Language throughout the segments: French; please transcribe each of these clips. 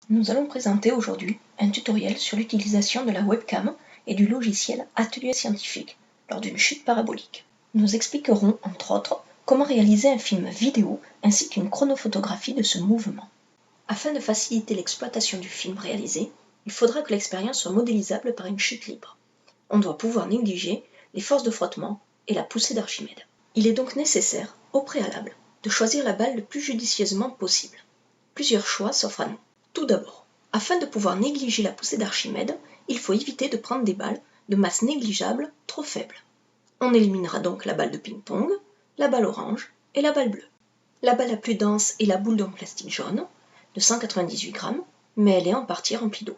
Nous allons présenter aujourd'hui un tutoriel sur l'utilisation de la webcam et du logiciel Atelier Scientifique lors d'une chute parabolique. Nous expliquerons entre autres comment réaliser un film vidéo ainsi qu'une chronophotographie de ce mouvement. Afin de faciliter l'exploitation du film réalisé, il faudra que l'expérience soit modélisable par une chute libre. On doit pouvoir négliger les forces de frottement et la poussée d'Archimède. Il est donc nécessaire, au préalable, de choisir la balle le plus judicieusement possible. Plusieurs choix s'offrent à nous. Tout d'abord, afin de pouvoir négliger la poussée d'Archimède, il faut éviter de prendre des balles de masse négligeable trop faible. On éliminera donc la balle de ping-pong, la balle orange et la balle bleue. La balle la plus dense est la boule en plastique jaune, de 198 grammes, mais elle est en partie remplie d'eau.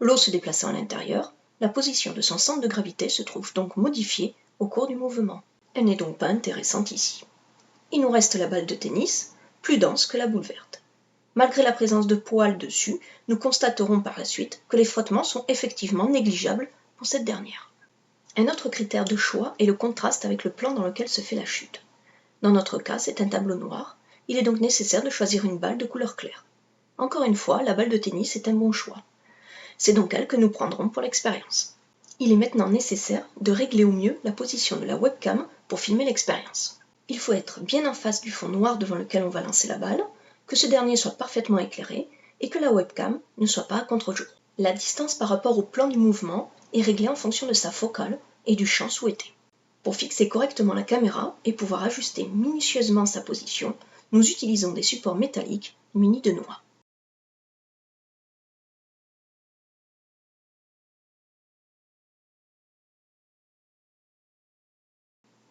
L'eau se déplaçant à l'intérieur, la position de son centre de gravité se trouve donc modifiée au cours du mouvement. Elle n'est donc pas intéressante ici. Il nous reste la balle de tennis, plus dense que la boule verte. Malgré la présence de poils dessus, nous constaterons par la suite que les frottements sont effectivement négligeables pour cette dernière. Un autre critère de choix est le contraste avec le plan dans lequel se fait la chute. Dans notre cas, c'est un tableau noir, il est donc nécessaire de choisir une balle de couleur claire. Encore une fois, la balle de tennis est un bon choix. C'est donc elle que nous prendrons pour l'expérience. Il est maintenant nécessaire de régler au mieux la position de la webcam pour filmer l'expérience. Il faut être bien en face du fond noir devant lequel on va lancer la balle, que ce dernier soit parfaitement éclairé et que la webcam ne soit pas à contre-jour. La distance par rapport au plan du mouvement est réglée en fonction de sa focale et du champ souhaité. Pour fixer correctement la caméra et pouvoir ajuster minutieusement sa position, nous utilisons des supports métalliques munis de noix.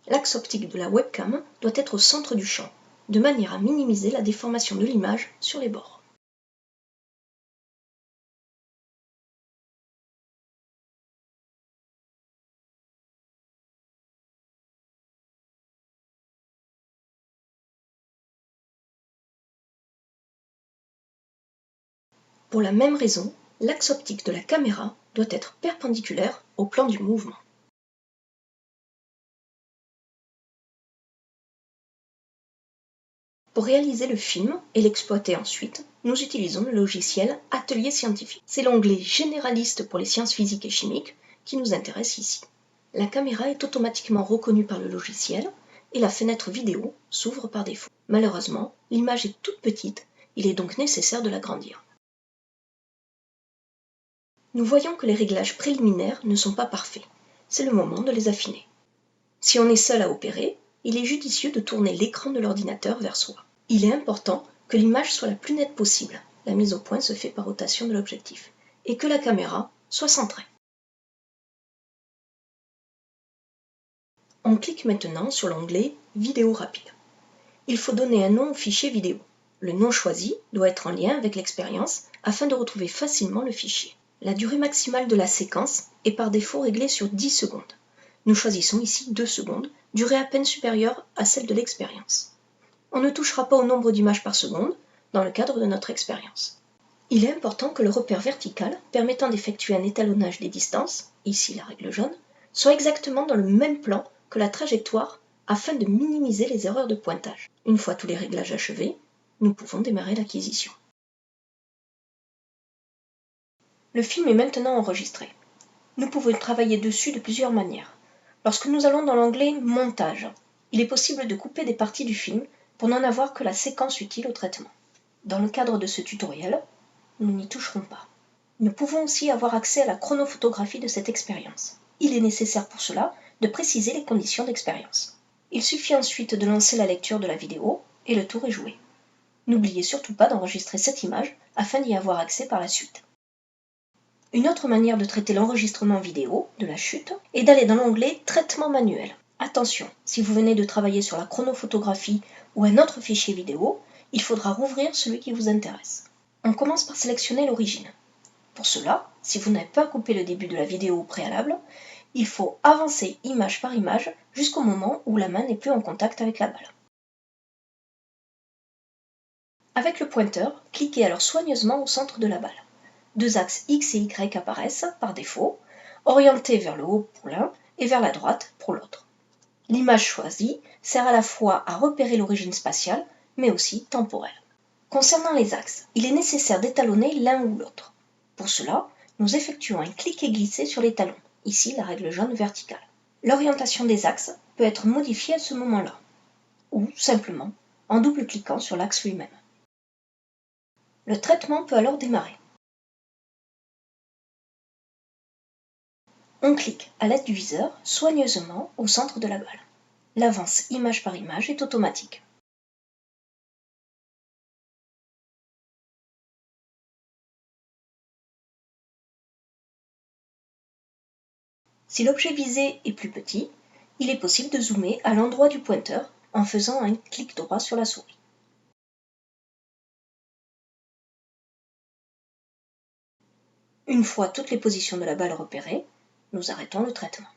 L'axe optique de la webcam doit être au centre du champ, de manière à minimiser la déformation de l'image sur les bords. Pour la même raison, l'axe optique de la caméra doit être perpendiculaire au plan du mouvement. Pour réaliser le film et l'exploiter ensuite, nous utilisons le logiciel Atelier Scientifique. C'est l'onglet généraliste pour les sciences physiques et chimiques qui nous intéresse ici. La caméra est automatiquement reconnue par le logiciel et la fenêtre vidéo s'ouvre par défaut. Malheureusement, l'image est toute petite, il est donc nécessaire de l'agrandir. Nous voyons que les réglages préliminaires ne sont pas parfaits. C'est le moment de les affiner. Si on est seul à opérer, il est judicieux de tourner l'écran de l'ordinateur vers soi. Il est important que l'image soit la plus nette possible, la mise au point se fait par rotation de l'objectif, et que la caméra soit centrée. On clique maintenant sur l'onglet Vidéo rapide. Il faut donner un nom au fichier vidéo. Le nom choisi doit être en lien avec l'expérience afin de retrouver facilement le fichier. La durée maximale de la séquence est par défaut réglée sur 10 secondes. Nous choisissons ici 2 secondes, durée à peine supérieure à celle de l'expérience. On ne touchera pas au nombre d'images par seconde dans le cadre de notre expérience. Il est important que le repère vertical permettant d'effectuer un étalonnage des distances, ici la règle jaune, soit exactement dans le même plan que la trajectoire afin de minimiser les erreurs de pointage. Une fois tous les réglages achevés, nous pouvons démarrer l'acquisition. Le film est maintenant enregistré. Nous pouvons travailler dessus de plusieurs manières. Lorsque nous allons dans l'onglet « Montage », il est possible de couper des parties du film pour n'en avoir que la séquence utile au traitement. Dans le cadre de ce tutoriel, nous n'y toucherons pas. Nous pouvons aussi avoir accès à la chronophotographie de cette expérience. Il est nécessaire pour cela de préciser les conditions d'expérience. Il suffit ensuite de lancer la lecture de la vidéo et le tour est joué. N'oubliez surtout pas d'enregistrer cette image afin d'y avoir accès par la suite. Une autre manière de traiter l'enregistrement vidéo de la chute est d'aller dans l'onglet « Traitement manuel ». Attention, si vous venez de travailler sur la chronophotographie ou un autre fichier vidéo, il faudra rouvrir celui qui vous intéresse. On commence par sélectionner l'origine. Pour cela, si vous n'avez pas coupé le début de la vidéo au préalable, il faut avancer image par image jusqu'au moment où la main n'est plus en contact avec la balle. Avec le pointeur, cliquez alors soigneusement au centre de la balle. 2 axes X et Y apparaissent par défaut, orientés vers le haut pour l'un et vers la droite pour l'autre. L'image choisie sert à la fois à repérer l'origine spatiale, mais aussi temporelle. Concernant les axes, il est nécessaire d'étalonner l'un ou l'autre. Pour cela, nous effectuons un clic et glisser sur les talons, ici la règle jaune verticale. L'orientation des axes peut être modifiée à ce moment-là, ou simplement en double-cliquant sur l'axe lui-même. Le traitement peut alors démarrer. On clique à l'aide du viseur soigneusement au centre de la balle. L'avance image par image est automatique. Si l'objet visé est plus petit, il est possible de zoomer à l'endroit du pointeur en faisant un clic droit sur la souris. Une fois toutes les positions de la balle repérées, nous arrêtons le traitement.